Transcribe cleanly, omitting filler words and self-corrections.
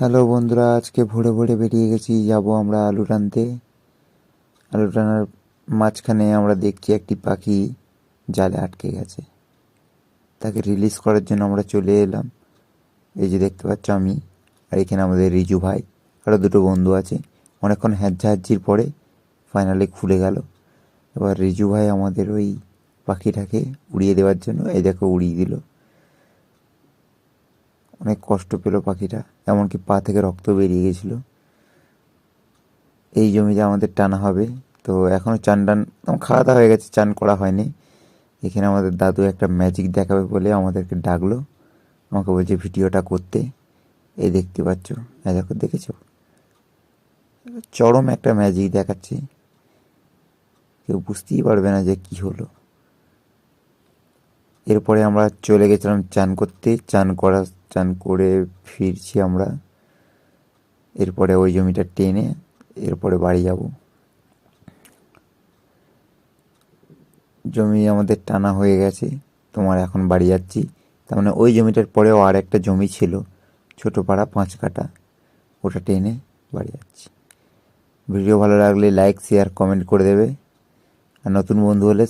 Hello বন্ধুরা, আজকে ভোরে ভোরে বেরিয়ে গেছি, যাব আমরা আলু টানতে। আলু টানার মাঝখানে আমরা দেখছি একটি পাখি জালে আটকে গেছে। তাকে রিলিজ করার জন্য আমরা চলে এলাম। এই যে দেখতে পাচ্ছ আমি, আর এখানে আমাদের রিজু ভাই, আরও দুটো বন্ধু আছে। অনেকক্ষণ হ্যাজ্জাহাজ্জির পরে ফাইনালি খুলে গেল। এবার রিজু ভাই আমাদের ওই পাখিটাকে উড়িয়ে দেওয়ার জন্য এই দেখো উড়িয়ে দিল। অনেক কষ্ট পেল পাখিটা, এমনকি পা থেকে রক্ত বেরিয়ে গেছিলো। এই জমিতে আমাদের টানা হবে। তো এখনও চান টান খাওয়া দাওয়া হয়ে গেছে, চান করা হয়নি। এখানে আমাদের দাদু একটা ম্যাজিক দেখাবে বলে আমাদেরকে ডাকলো, আমাকে বলছে ভিডিওটা করতে। এই দেখতে পাচ্ছ, হ্যাঁ দেখো, দেখেছো, চরম একটা ম্যাজিক দেখাচ্ছে, কেউ বুঝতেই পারবে না যে কি হলো। এরপরে আমরা চলে গেছিলাম চান করতে, চান করে ফিরছি আমরা। এরপরে ওই জমিটা টেনে এরপরে বাড়ি যাব। জমি আমাদের টানা হয়ে গেছে, তোমার এখন বাড়ি যাচ্ছি। তার মানে ওই জমিটার পরেও আর একটা জমি ছিল, ছোটো পাড়া 5 কাঠা, ওটা টেনে বাড়ি যাচ্ছি। ভিডিও ভালো লাগলে লাইক শেয়ার কমেন্ট করে দেবে, আর নতুন বন্ধু হলে